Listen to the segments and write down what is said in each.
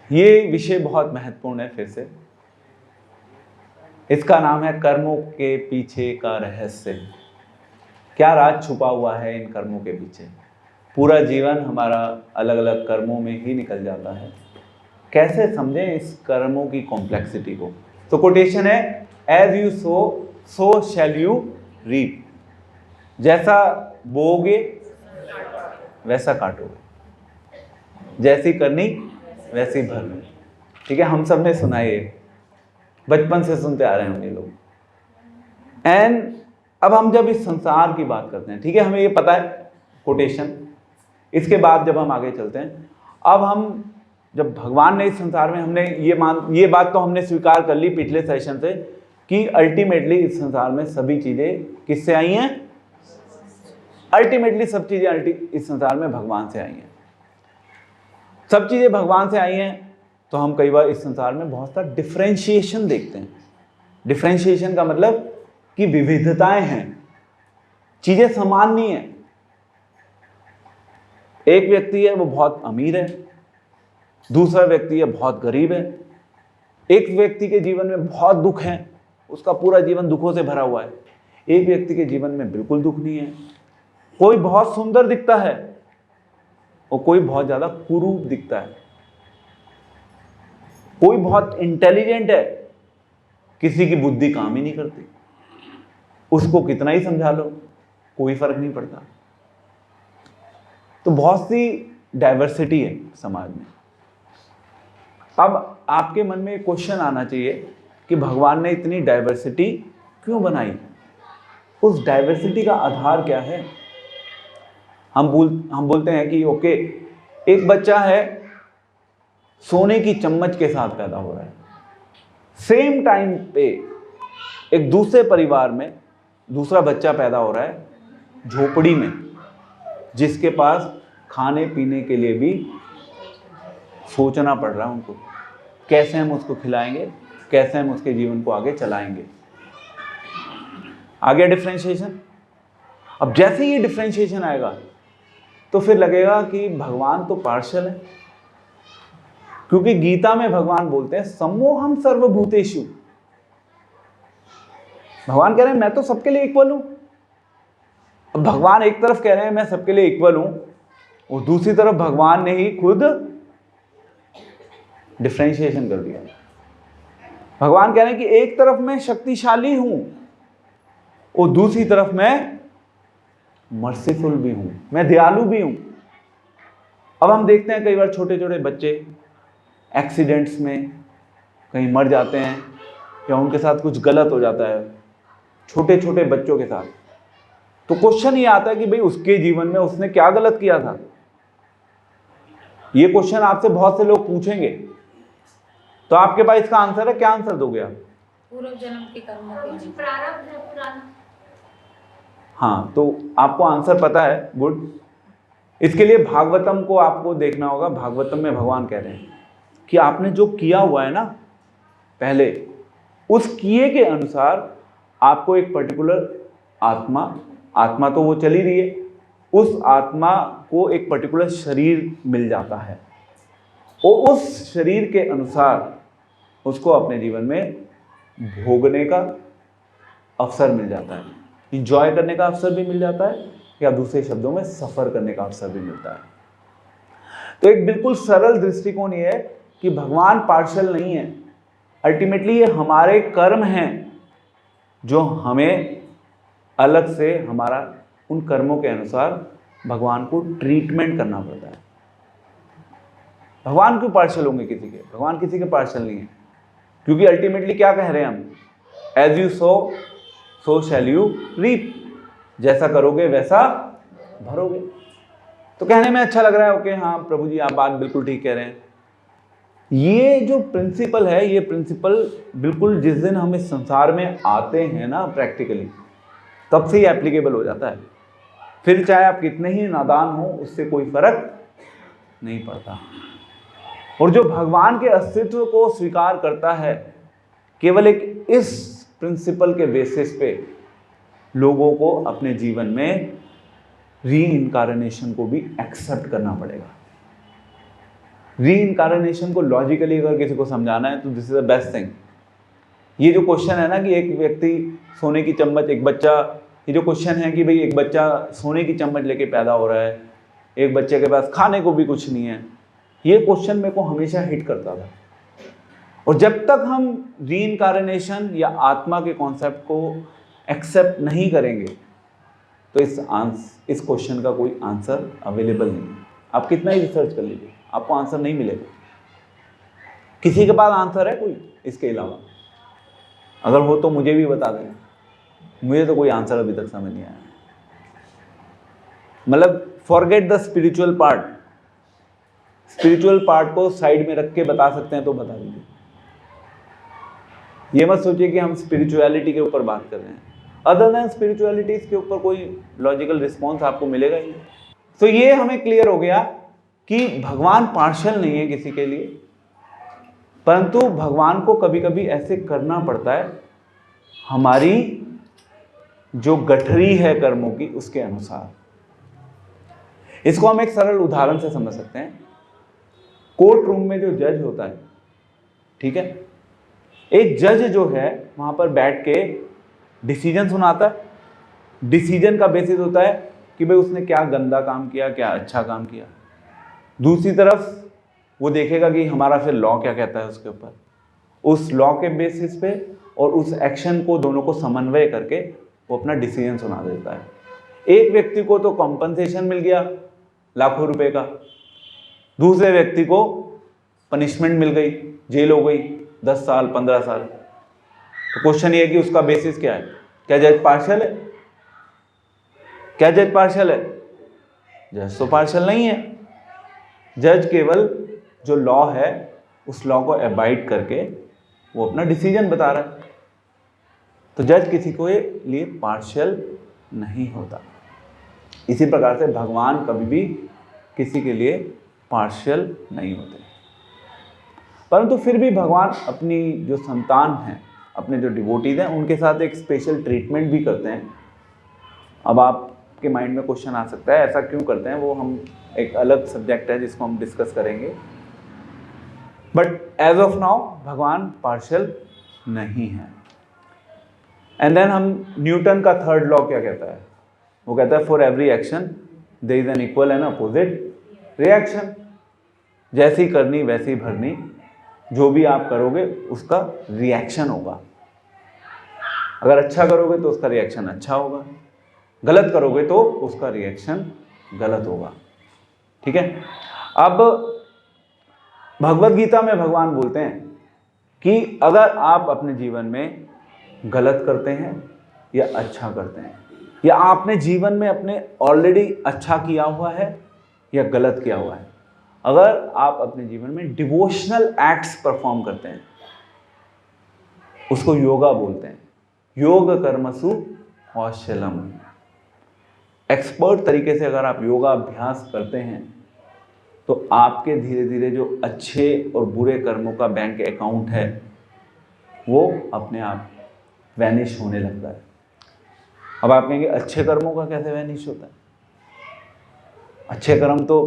ये विषय बहुत महत्वपूर्ण है। फिर से इसका नाम है कर्मों के पीछे का रहस्य। क्या राज छुपा हुआ है इन कर्मों के पीछे? पूरा जीवन हमारा अलग अलग कर्मों में ही निकल जाता है। कैसे समझें इस कर्मों की कॉम्प्लेक्सिटी को? तो कोटेशन है, as you sow so shall you reap. जैसा बोओगे वैसा काटोगे, जैसी करनी वैसी भरनी। ठीक है, हम सब ने सुना है, ये बचपन से सुनते आ रहे होंगे लोग। एंड अब हम जब इस संसार की बात करते हैं, ठीक है, हमें ये पता है कोटेशन। इसके बाद जब हम आगे चलते हैं, अब हम जब भगवान ने इस संसार में, हमने ये बात तो हमने स्वीकार कर ली पिछले सेशन से कि अल्टीमेटली इस संसार में सभी चीजें किससे आई हैं? अल्टीमेटली सब चीजें इस संसार में भगवान से आई हैं। सब चीजें भगवान से आई हैं, तो हम कई बार इस संसार में बहुत सा डिफरेंशिएशन देखते हैं। डिफरेंशिएशन का मतलब कि विविधताएं हैं, चीजें समान नहीं है। एक व्यक्ति है वो बहुत अमीर है, दूसरा व्यक्ति है बहुत गरीब है। एक व्यक्ति के जीवन में बहुत दुख है, उसका पूरा जीवन दुखों से भरा हुआ है। एक व्यक्ति के जीवन में बिल्कुल दुख नहीं है। कोई बहुत सुंदर दिखता है और कोई बहुत ज्यादा कुरूप दिखता है। कोई बहुत इंटेलिजेंट है, किसी की बुद्धि काम ही नहीं करती, उसको कितना ही समझा लो कोई फर्क नहीं पड़ता। तो बहुत सी डाइवर्सिटी है समाज में। अब आपके मन में एक क्वेश्चन आना चाहिए कि भगवान ने इतनी डाइवर्सिटी क्यों बनाई? उस डाइवर्सिटी का आधार क्या है? हम बोलते हैं कि ओके, एक बच्चा है सोने की चम्मच के साथ पैदा हो रहा है, सेम टाइम पे एक दूसरे परिवार में दूसरा बच्चा पैदा हो रहा है झोपड़ी में, जिसके पास खाने पीने के लिए भी सोचना पड़ रहा है उनको, कैसे हम उसको खिलाएंगे, कैसे हम उसके जीवन को आगे चलाएंगे। आ गया डिफरेंशिएशन। अब जैसे ही ये डिफरेंशिएशन आएगा तो फिर लगेगा कि भगवान तो पार्शियल है, क्योंकि गीता में भगवान बोलते हैं सम्मोहम सर्वभूतेषु। भगवान कह रहे हैं मैं तो सबके लिए इक्वल हूं। अब भगवान एक तरफ कह रहे हैं मैं सबके लिए इक्वल हूं, और दूसरी तरफ भगवान ने ही खुद डिफरेंशिएशन कर दिया। भगवान कह रहे हैं कि एक तरफ मैं शक्तिशाली हूं और दूसरी तरफ मैं मर्सीफुल भी हूं, मैं दयालु भी हूं। अब हम देखते हैं कई बार छोटे छोटे बच्चे एक्सीडेंट्स में कहीं मर जाते हैं या उनके साथ कुछ गलत हो जाता है, छोटे छोटे बच्चों के साथ। तो क्वेश्चन ये आता है कि भाई उसके जीवन में उसने क्या गलत किया था? ये क्वेश्चन आपसे बहुत से लोग पूछेंगे, तो आपके पास इसका आंसर है। क्या आंसर दोगे आप? पूर्व जन्म के कर्मों के प्रारब्ध है पुराना। हाँ, तो आपको आंसर पता है, गुड। इसके लिए भागवतम को आपको देखना होगा। भागवतम में भगवान कह रहे हैं कि आपने जो किया हुआ है ना पहले, उस किए के अनुसार आपको एक पर्टिकुलर आत्मा तो वो चली रही है, उस आत्मा को एक पर्टिकुलर शरीर मिल जाता है, और उस शरीर के अनुसार उसको अपने जीवन में भोगने का अवसर मिल जाता है, इंजॉय करने का अवसर भी मिल जाता है, या दूसरे शब्दों में सफर करने का अवसर भी मिलता है। तो एक बिल्कुल सरल दृष्टिकोण ये है कि भगवान पार्शियल नहीं है। अल्टीमेटली ये हमारे कर्म हैं जो हमें अलग से हमारा उन कर्मों के अनुसार भगवान को ट्रीटमेंट करना पड़ता है। भगवान क्यों पार्शियल होंगे किसी के? भगवान किसी के पार्शियल नहीं है, क्योंकि अल्टीमेटली क्या कह रहे हैं हम? As you sow so shall you reap. जैसा करोगे वैसा भरोगे। तो कहने में अच्छा लग रहा है, ओके हाँ प्रभु जी आप बात बिल्कुल ठीक कह रहे हैं। ये जो प्रिंसिपल है, ये प्रिंसिपल बिल्कुल जिस दिन हम इस संसार में आते हैं ना प्रैक्टिकली, तब से ही एप्लीकेबल हो जाता है। फिर चाहे आप कितने ही नादान हो, उससे कोई फर्क नहीं पड़ता। और जो भगवान के अस्तित्व को स्वीकार करता है, केवल एक इस प्रिंसिपल के बेसिस पे लोगों को अपने जीवन में री इनकारनेशन को भी एक्सेप्ट करना पड़ेगा। री-इनकार्नेशन को लॉजिकली अगर किसी को समझाना है तो this is the best thing. ये जो क्वेश्चन है ना कि एक व्यक्ति सोने की चम्मच, एक बच्चा, ये जो क्वेश्चन है कि भाई एक बच्चा सोने की चम्मच लेके पैदा हो रहा है, एक बच्चे के पास खाने को भी कुछ नहीं है, ये क्वेश्चन मेरे को हमेशा हिट करता था। और जब तक हम री-इनकार्नेशन या आत्मा के कॉन्सेप्ट को एक्सेप्ट नहीं करेंगे तो इस क्वेश्चन का कोई आंसर अवेलेबल नहीं है। आप कितना ही रिसर्च कर लीजिए, आपको आंसर नहीं मिलेगा। किसी के पास आंसर है कोई इसके अलावा? अगर हो तो मुझे भी बता देना, मुझे तो कोई आंसर अभी तक समझ नहीं आया। मतलब forget the spiritual part, spiritual part को साइड में रख के बता सकते हैं तो बता दीजिए। ये मत सोचिए कि हम स्पिरिचुअलिटी के ऊपर बात कर रहे हैं, अदर देन स्पिरिचुअलिटी इसके ऊपर कोई लॉजिकल रिस्पॉन्स आपको मिलेगा ही नहीं। तो ये हमें क्लियर हो गया कि भगवान पार्शियल नहीं है किसी के लिए, परंतु भगवान को कभी कभी ऐसे करना पड़ता है हमारी जो गठरी है कर्मों की उसके अनुसार। इसको हम एक सरल उदाहरण से समझ सकते हैं। कोर्ट रूम में जो जज होता है, ठीक है, एक जज जो है वहां पर बैठ के डिसीजन सुनाता है। डिसीजन का बेसिस होता है कि भाई उसने क्या गंदा काम किया, क्या अच्छा काम किया। दूसरी तरफ वो देखेगा कि हमारा फिर लॉ क्या कहता है उसके ऊपर, उस लॉ के बेसिस पे और उस एक्शन को दोनों को समन्वय करके वो अपना डिसीजन सुना देता है। एक व्यक्ति को तो कॉम्पनसेशन मिल गया लाखों रुपए का, दूसरे व्यक्ति को पनिशमेंट मिल गई, जेल हो गई 10 साल 15 साल। तो क्वेश्चन ये है कि उसका बेसिस क्या है? क्या जज पार्शियल है? क्या जज पार्शियल है? जज तो पार्शियल नहीं है। जज केवल जो लॉ है उस लॉ को अबाइड करके वो अपना डिसीजन बता रहा है। तो जज किसी को लिए पार्शियल नहीं होता। इसी प्रकार से भगवान कभी भी किसी के लिए पार्शियल नहीं होते। परंतु फिर भी भगवान अपनी जो संतान हैं, अपने जो डिवोटीज हैं, उनके साथ एक स्पेशल ट्रीटमेंट भी करते हैं। अब आपके माइंड में क्वेश्चन आ सकता है ऐसा क्यों करते हैं, वो हम एक अलग सब्जेक्ट है जिसको हम डिस्कस करेंगे। बट एज ऑफ नाउ भगवान पार्शियल नहीं है। एंड देन हम न्यूटन का थर्ड लॉ क्या कहता है? वो कहता है for every action there is an equal and opposite reaction. जैसी करनी वैसी भरनी, जो भी आप करोगे उसका रिएक्शन होगा। अगर अच्छा करोगे तो उसका रिएक्शन अच्छा होगा, गलत करोगे तो उसका रिएक्शन गलत होगा। ठीक है। अब भगवद गीता में भगवान बोलते हैं कि अगर आप अपने जीवन में गलत करते हैं या अच्छा करते हैं, या आपने जीवन में अपने ऑलरेडी अच्छा किया हुआ है या गलत किया हुआ है, अगर आप अपने जीवन में डिवोशनल एक्ट्स परफॉर्म करते हैं, उसको योगा बोलते हैं। योग कर्मसु कौशलम। एक्सपर्ट तरीके से अगर आप योगा अभ्यास करते हैं तो आपके धीरे धीरे जो अच्छे और बुरे कर्मों का बैंक अकाउंट है वो अपने आप वैनिश होने लगता है। अब आप कहेंगे अच्छे कर्मों का कैसे वैनिश होता है? अच्छे कर्म तो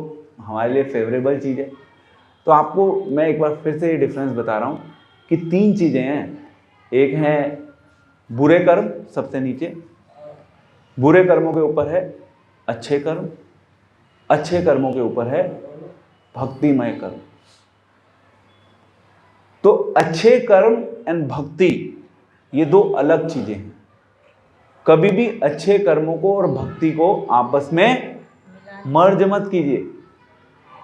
हमारे लिए फेवरेबल चीज़ है। तो आपको मैं एक बार फिर से ये डिफरेंस बता रहा हूँ कि 3 चीज़ें हैं। एक है बुरे कर्म, सबसे नीचे बुरे कर्मों के ऊपर है अच्छे कर्म, अच्छे कर्मों के ऊपर है भक्तिमय कर्म। तो अच्छे कर्म एंड भक्ति ये 2 अलग चीजें हैं। कभी भी अच्छे कर्मों को और भक्ति को आपस में मर्ज मत कीजिए।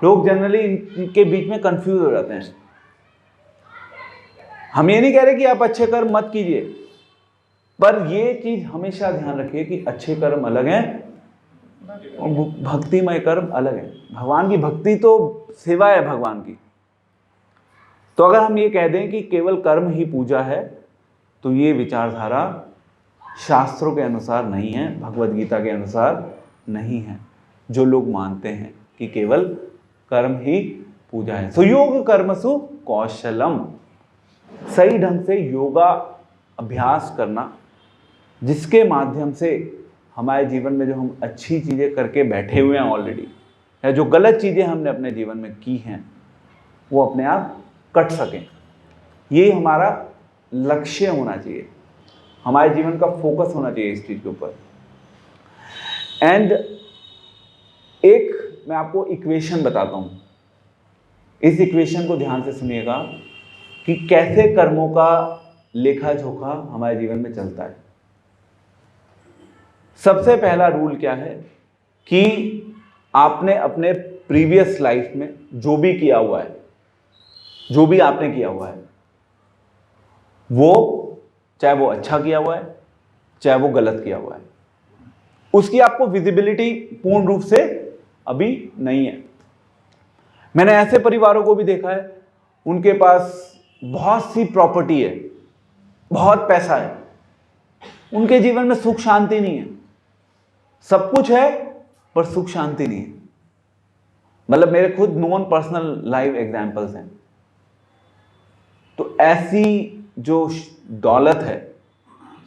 लोग जनरली इनके बीच में कंफ्यूज हो जाते हैं। हम ये नहीं कह रहे कि आप अच्छे कर्म मत कीजिए, पर ये चीज हमेशा ध्यान रखिए कि अच्छे कर्म अलग हैं और भक्तिमय कर्म अलग है। भगवान की भक्ति तो सेवा है भगवान की। तो अगर हम ये कह दें कि केवल कर्म ही पूजा है तो ये विचारधारा शास्त्रों के अनुसार नहीं है, भगवद गीता के अनुसार नहीं है। जो लोग मानते हैं कि केवल कर्म ही पूजा है। सो योग कर्मसु कौशलम, सही ढंग से योगा अभ्यास करना, जिसके माध्यम से हमारे जीवन में जो हम अच्छी चीज़ें करके बैठे हुए हैं ऑलरेडी, या जो गलत चीज़ें हमने अपने जीवन में की हैं वो अपने आप कट सकें। ये हमारा लक्ष्य होना चाहिए, हमारे जीवन का फोकस होना चाहिए इस चीज के ऊपर। एंड एक मैं आपको इक्वेशन बताता हूं, इस इक्वेशन को ध्यान से सुनिएगा कि कैसे कर्मों का लेखा जोखा हमारे जीवन में चलता है। सबसे पहला रूल क्या है कि आपने अपने प्रीवियस लाइफ में जो भी किया हुआ है, जो भी आपने किया हुआ है, वो चाहे वो अच्छा किया हुआ है चाहे वो गलत किया हुआ है, उसकी आपको विजिबिलिटी पूर्ण रूप से अभी नहीं है। मैंने ऐसे परिवारों को भी देखा है, उनके पास बहुत सी प्रॉपर्टी है, बहुत पैसा है, उनके जीवन में सुख शांति नहीं है। सब कुछ है पर सुख शांति नहीं है। मतलब मेरे खुद नॉन पर्सनल लाइव एग्जांपल्स हैं। तो ऐसी जो दौलत है,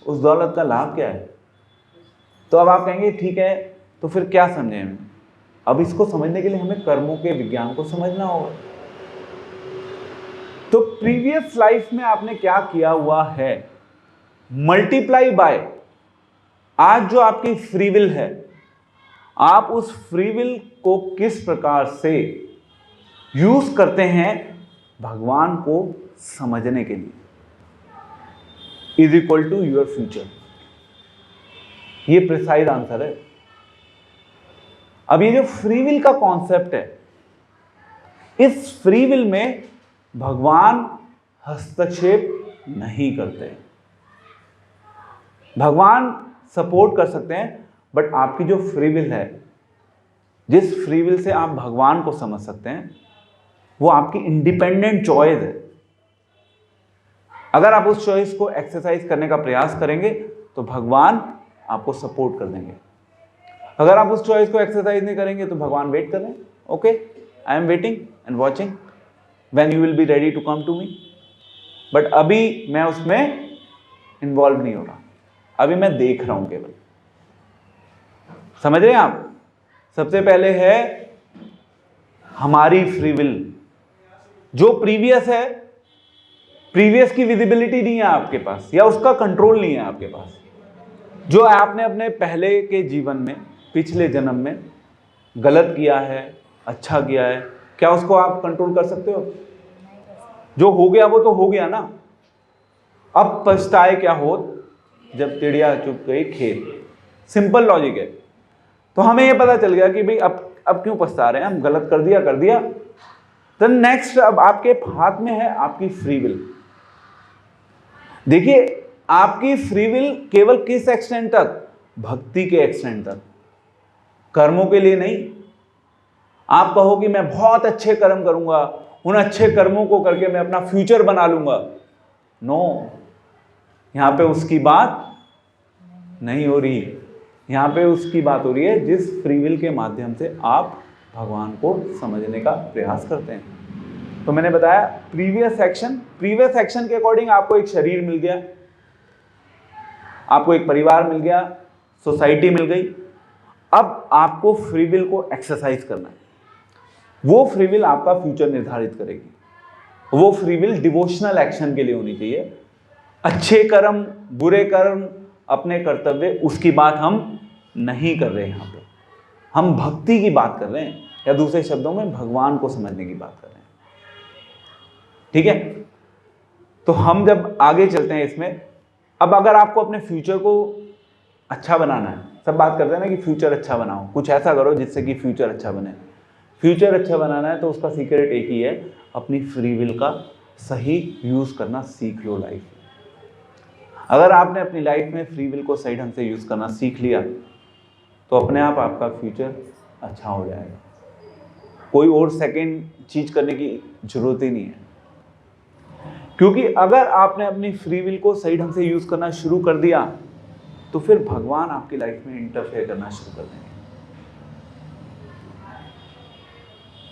उस दौलत का लाभ क्या है? तो अब आप कहेंगे ठीक है, तो फिर क्या समझें हम? अब इसको समझने के लिए हमें कर्मों के विज्ञान को समझना होगा। तो प्रीवियस लाइफ में आपने क्या किया हुआ है, मल्टीप्लाई बाय आज जो आपकी फ्री विल है, आप उस फ्री विल को किस प्रकार से यूज करते हैं भगवान को समझने के लिए, is equal to your future. ये प्रिसाइज आंसर है। अब ये जो फ्री विल का कॉन्सेप्ट है, इस फ्री विल में भगवान हस्तक्षेप नहीं करते। भगवान सपोर्ट कर सकते हैं, बट आपकी जो फ्री विल है, जिस फ्री विल से आप भगवान को समझ सकते हैं, वो आपकी इंडिपेंडेंट चॉइस है। अगर आप उस चॉइस को एक्सरसाइज करने का प्रयास करेंगे तो भगवान आपको सपोर्ट कर देंगे। अगर आप उस चॉइस को एक्सरसाइज नहीं करेंगे तो भगवान वेट कर रहे हैं, okay I am waiting and watching when you will be ready to come to me. But अभी मैं उसमें इन्वॉल्व नहीं हो रहा, अभी मैं देख रहा हूं केवल। समझ रहे हैं आप? सबसे पहले है हमारी फ्री विल। जो प्रीवियस है, प्रीवियस की विजिबिलिटी नहीं है आपके पास, या उसका कंट्रोल नहीं है आपके पास। जो आपने अपने पहले के जीवन में, पिछले जन्म में गलत किया है, अच्छा किया है, क्या उसको आप कंट्रोल कर सकते हो? जो हो गया वो तो हो गया ना। अब पछताए क्या होत जब चिड़िया चुग गई खेत। सिंपल लॉजिक है। तो हमें ये पता चल गया कि भाई अब क्यों पछता रहे हैं, हम गलत कर दिया। तो नेक्स्ट अब आपके हाथ में है आपकी फ्री विल। देखिए आपकी फ्री विल केवल किस एक्सटेंट तक? भक्ति के एक्सटेंट तक, कर्मों के लिए नहीं। आप कहो कि मैं बहुत अच्छे कर्म करूंगा, उन अच्छे कर्मों को करके मैं अपना फ्यूचर बना लूंगा। नो, यहां पे उसकी बात नहीं हो रही। यहां पे उसकी बात हो रही है जिस फ्री विल के माध्यम से आप भगवान को समझने का प्रयास करते हैं। तो मैंने बताया प्रीवियस एक्शन के अकॉर्डिंग आपको एक शरीर मिल गया, आपको एक परिवार मिल गया, सोसाइटी मिल गई। अब आपको फ्री विल को एक्सरसाइज करना है। वो फ्री विल आपका फ्यूचर निर्धारित करेगी। वो फ्री विल डिवोशनल एक्शन के लिए होनी चाहिए। अच्छे कर्म, बुरे कर्म, अपने कर्तव्य, उसकी बात हम नहीं कर रहे हैं। यहाँ पे हम भक्ति की बात कर रहे हैं, या दूसरे शब्दों में भगवान को समझने की बात कर रहे हैं। ठीक है? तो हम जब आगे चलते हैं इसमें, अब अगर आपको अपने फ्यूचर को अच्छा बनाना है, सब बात करते हैं ना कि फ्यूचर अच्छा बनाओ, कुछ ऐसा करो जिससे कि फ्यूचर अच्छा बने। फ्यूचर अच्छा बनाना है तो उसका सीक्रेट एक ही है, अपनी फ्री विल का सही यूज करना सीख लो लाइफ में। अगर आपने अपनी लाइफ में फ्री विल को सही ढंग से यूज करना सीख लिया तो अपने आप आपका फ्यूचर अच्छा हो जाएगा। कोई और सेकंड चीज करने की जरूरत ही नहीं है, क्योंकि अगर आपने अपनी फ्री विल को सही ढंग से यूज करना शुरू कर दिया तो फिर भगवान आपकी लाइफ में इंटरफेयर करना शुरू कर देंगे।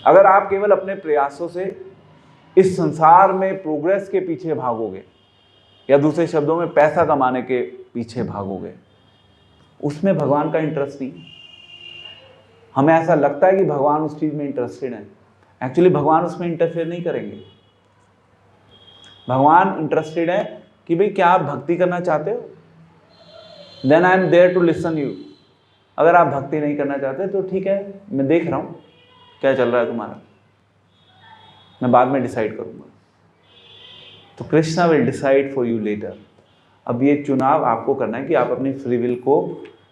अगर आप केवल अपने प्रयासों से इस संसार में प्रोग्रेस के पीछे भागोगे, या दूसरे शब्दों में पैसा कमाने के पीछे भागोगे, उसमें भगवान का इंटरेस्ट नहीं। हमें ऐसा लगता है कि भगवान उस चीज में इंटरेस्टेड है, एक्चुअली भगवान उसमें इंटरफेयर नहीं करेंगे। भगवान इंटरेस्टेड है कि भाई क्या आप भक्ति करना चाहते हो, then I am there to listen you. अगर आप भक्ति नहीं करना चाहते तो ठीक है, मैं देख रहा हूँ क्या चल रहा है तुम्हारा, मैं बाद में डिसाइड करूँगा। तो Krishna will decide for you later. अब ये चुनाव आपको करना है कि आप अपनी फ्री विल को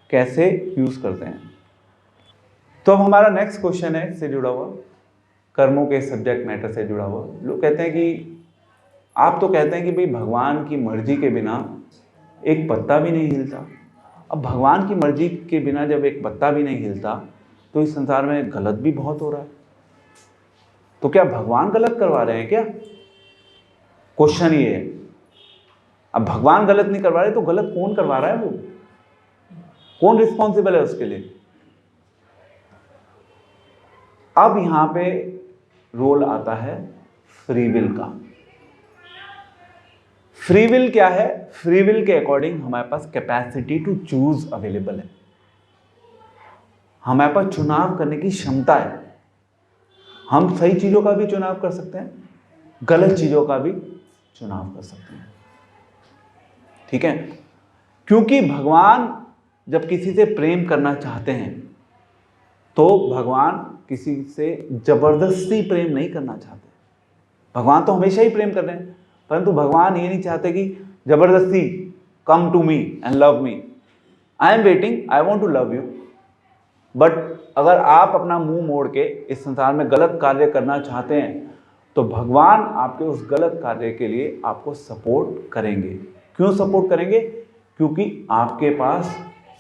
कैसे यूज़ करते हैं। तो अब हमारा नेक्स्ट क्वेश्चन है इससे जुड़ा हुआ, कर्मों के सब्जेक्ट मैटर से जुड़ा हुआ। लोग कहते हैं कि आप तो कहते हैं कि भाई भगवान की मर्जी के बिना एक पत्ता भी नहीं हिलता। अब भगवान की मर्जी के बिना जब एक पत्ता भी नहीं हिलता तो इस संसार में गलत भी बहुत हो रहा है। तो क्या भगवान गलत करवा रहे हैं क्या? क्वेश्चन ये है। अब भगवान गलत नहीं करवा रहे तो गलत कौन करवा रहा है? वो कौन रिस्पॉन्सिबल है उसके लिए? अब यहां पे रोल आता है फ्री विल का। फ्री विल क्या है? फ्री विल के अकॉर्डिंग हमारे पास कैपेसिटी टू चूज अवेलेबल है। हमारे पास चुनाव करने की क्षमता है। हम सही चीजों का भी चुनाव कर सकते हैं, गलत चीजों का भी चुनाव कर सकते हैं। ठीक है, क्योंकि भगवान जब किसी से प्रेम करना चाहते हैं तो भगवान किसी से जबरदस्ती प्रेम नहीं करना चाहते। भगवान तो हमेशा ही प्रेम कर रहे हैं, परंतु भगवान ये नहीं चाहते कि जबरदस्ती come to me and love me, I am waiting, I want to love you. But अगर आप अपना मुंह मोड़ के इस संसार में गलत कार्य करना चाहते हैं तो भगवान आपके उस गलत कार्य के लिए आपको सपोर्ट करेंगे। क्यों सपोर्ट करेंगे? क्योंकि आपके पास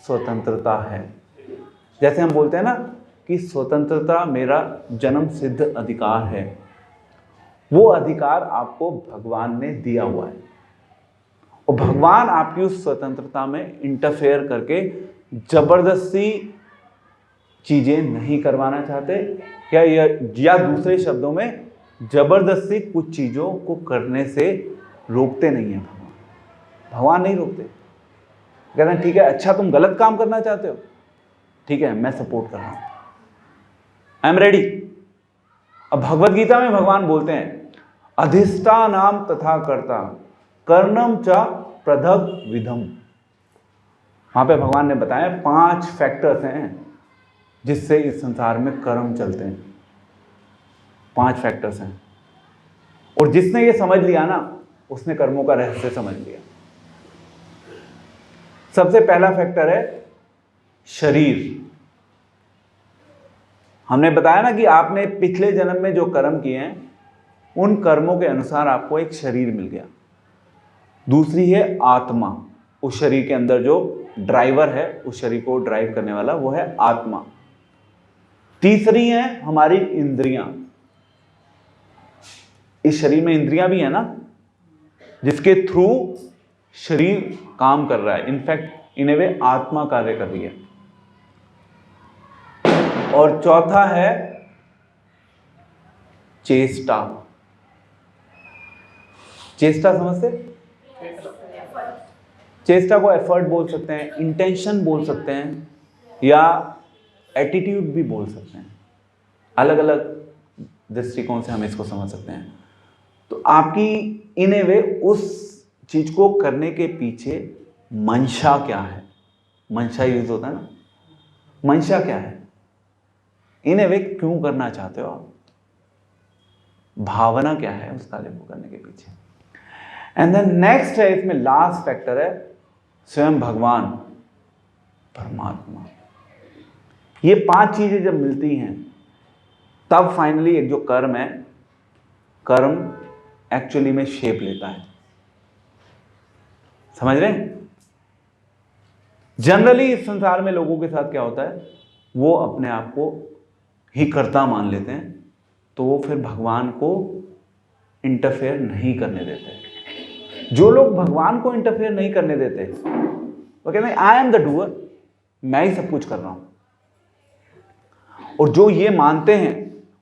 स्वतंत्रता है। जैसे हम बोलते हैं ना कि स्वतंत्रता मेरा जन्म सिद्ध अधिकार है, वो अधिकार आपको भगवान ने दिया हुआ है। और भगवान आपकी उस स्वतंत्रता में इंटरफेयर करके जबरदस्ती चीजें नहीं करवाना चाहते, या दूसरे शब्दों में जबरदस्ती कुछ चीजों को करने से रोकते नहीं है। भगवान नहीं रोकते, कहते हैं ठीक है, अच्छा तुम गलत काम करना चाहते हो, ठीक है मैं सपोर्ट कर रहा हूं, आई एम रेडी। अब भगवत गीता में भगवान बोलते हैं अधिष्ठानाम तथा कर्ता कर्णम च प्रधग विधम। वहां पे भगवान ने बताया 5 फैक्टर्स हैं जिससे इस संसार में कर्म चलते हैं। 5 फैक्टर्स हैं, और जिसने ये समझ लिया ना उसने कर्मों का रहस्य समझ लिया। सबसे पहला फैक्टर है शरीर। हमने बताया ना कि आपने पिछले जन्म में जो कर्म किए हैं उन कर्मों के अनुसार आपको एक शरीर मिल गया। दूसरी है आत्मा, उस शरीर के अंदर जो ड्राइवर है, उस शरीर को ड्राइव करने वाला वो है आत्मा। तीसरी है हमारी इंद्रियां। इस शरीर में इंद्रियां भी है ना, जिसके थ्रू शरीर काम कर रहा है, इनफैक्ट इन ए वे आत्मा कार्य कर रही है। और चौथा है चेष्टा। चेष्टा समझते? चेष्टा को एफर्ट बोल सकते हैं, इंटेंशन बोल सकते हैं, या एटीट्यूड भी बोल सकते हैं। अलग अलग दृष्टिकोण से हम इसको समझ सकते हैं। तो आपकी इन ए वे उस चीज को करने के पीछे मंशा क्या है? मंशा यूज होता है ना, मंशा क्या है? इन ए वे क्यों करना चाहते हो आप? भावना क्या है उस कार्य को करने के पीछे? एंड देन नेक्स्ट है, इसमें लास्ट फैक्टर है स्वयं भगवान परमात्मा। ये 5 चीजें जब मिलती हैं तब फाइनली एक जो कर्म है, कर्म एक्चुअली में शेप लेता है। समझ रहे हैं? जनरली इस संसार में लोगों के साथ क्या होता है, वो अपने आप को ही कर्ता मान लेते हैं, तो वो फिर भगवान को इंटरफेयर नहीं करने देते। जो लोग भगवान को इंटरफेयर नहीं करने देते वो कहते हैं आई एम द डूअर, मैं ही सब कुछ कर रहा हूं। और जो ये मानते हैं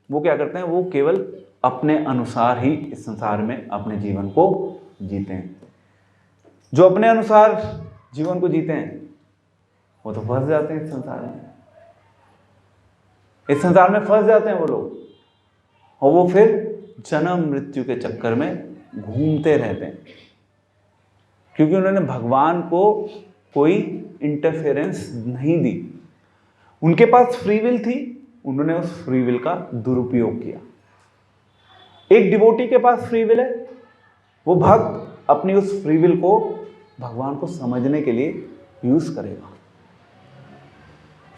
वो क्या करते हैं, वो केवल अपने अनुसार ही इस संसार में अपने जीवन को जीते हैं। जो अपने अनुसार जीवन को जीते हैं वो तो फंस जाते हैं इस संसार में। इस संसार में फंस जाते हैं वो लोग, और वो फिर जन्म मृत्यु के चक्कर में घूमते रहते हैं, क्योंकि उन्होंने भगवान को कोई इंटरफेरेंस नहीं दी। उनके पास फ्री विल थी, उन्होंने उस फ्री विल का दुरुपयोग किया। एक डिवोटी के पास फ्री विल है, वो भक्त अपनी उस फ्री विल को भगवान को समझने के लिए यूज करेगा।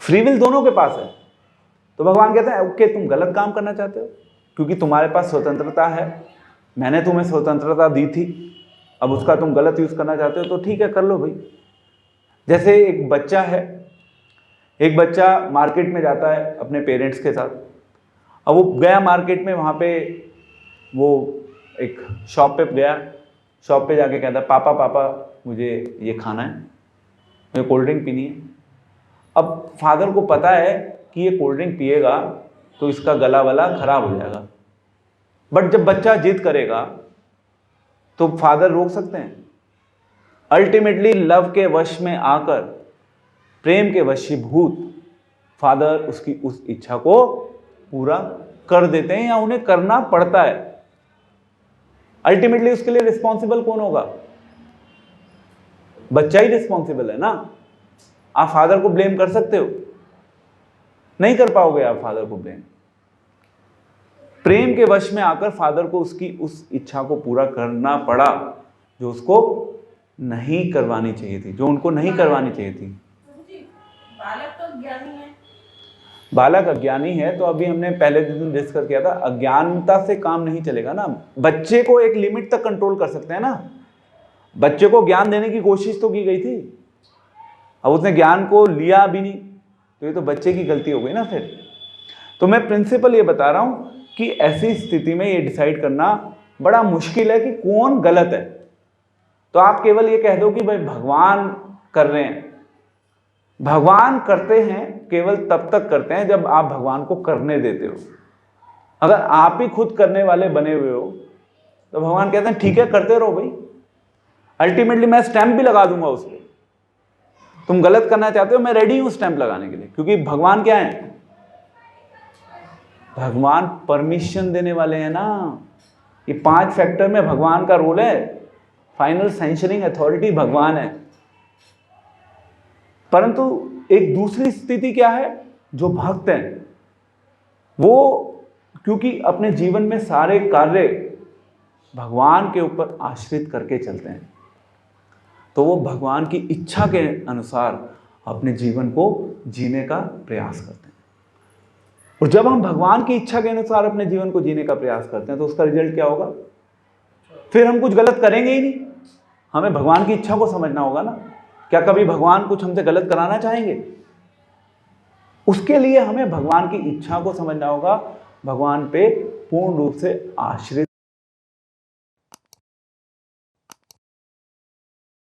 फ्री विल दोनों के पास है, तो भगवान कहते हैं ओके, तुम गलत काम करना चाहते हो क्योंकि तुम्हारे पास स्वतंत्रता है, मैंने तुम्हें स्वतंत्रता दी थी, अब उसका तुम गलत यूज करना चाहते हो तो ठीक है, कर लो भाई। जैसे एक बच्चा है, एक बच्चा मार्केट में जाता है अपने पेरेंट्स के साथ। अब वो गया मार्केट में, वहाँ पे वो एक शॉप पे गया, शॉप पे जाके कहता है पापा पापा मुझे ये खाना है, मुझे कोल्ड ड्रिंक पीनी है। अब फादर को पता है कि ये कोल्ड ड्रिंक पिएगा तो इसका गला वला खराब हो जाएगा, बट जब बच्चा जिद करेगा तो फादर रोक सकते हैं? अल्टीमेटली लव के वश में आकर, प्रेम के वशीभूत, फादर उसकी उस इच्छा को पूरा कर देते हैं या उन्हें करना पड़ता है। अल्टीमेटली उसके लिए रिस्पॉन्सिबल कौन होगा? बच्चा ही रिस्पॉन्सिबल है ना। आप फादर को ब्लेम कर सकते हो? नहीं कर पाओगे आप फादर को ब्लेम। प्रेम के वश में आकर फादर को उसकी उस इच्छा को पूरा करना पड़ा जो उसको नहीं करवानी चाहिए थी, जो उनको नहीं करवानी चाहिए थी। बालक तो ज्ञानी है। बालक अज्ञानी है, तो अभी हमने पहले दिन डिस्कस किया था, अज्ञानता से काम नहीं चलेगा ना। बच्चे को एक लिमिट तक कंट्रोल कर सकते हैं ना। बच्चे को ज्ञान देने की कोशिश तो की गई थी, अब उसने ज्ञान को लिया भी नहीं, तो ये तो बच्चे की गलती हो गई ना फिर। तो मैं प्रिंसिपल ये बता रहा हूं कि ऐसी स्थिति में ये डिसाइड करना बड़ा मुश्किल है कि कौन गलत है। तो आप केवल ये कह दो कि भाई भगवान कर रहे हैं। भगवान करते हैं केवल तब तक करते हैं जब आप भगवान को करने देते हो। अगर आप ही खुद करने वाले बने हुए हो तो भगवान कहते हैं ठीक है, करते रहो भाई, अल्टीमेटली मैं स्टैंप भी लगा दूंगा उस पर। तुम गलत करना चाहते हो, मैं रेडी हूं स्टैंप लगाने के लिए, क्योंकि भगवान क्या है? भगवान परमिशन देने वाले हैं ना। ये 5 फैक्टर में भगवान का रोल है। फाइनल सेंशरिंग अथॉरिटी भगवान है। परंतु एक दूसरी स्थिति क्या है? जो भक्त हैं वो क्योंकि अपने जीवन में सारे कार्य भगवान के ऊपर आश्रित करके चलते हैं, तो वो भगवान की इच्छा के अनुसार अपने जीवन को जीने का प्रयास करते हैं। और जब हम भगवान की इच्छा के अनुसार अपने जीवन को जीने का प्रयास करते हैं तो उसका रिजल्ट क्या होगा? फिर हम कुछ गलत करेंगे ही नहीं। हमें भगवान की इच्छा को समझना होगा ना। क्या कभी भगवान कुछ हमसे गलत कराना चाहेंगे? उसके लिए हमें भगवान की इच्छा को समझना होगा, भगवान पे पूर्ण रूप से आश्रित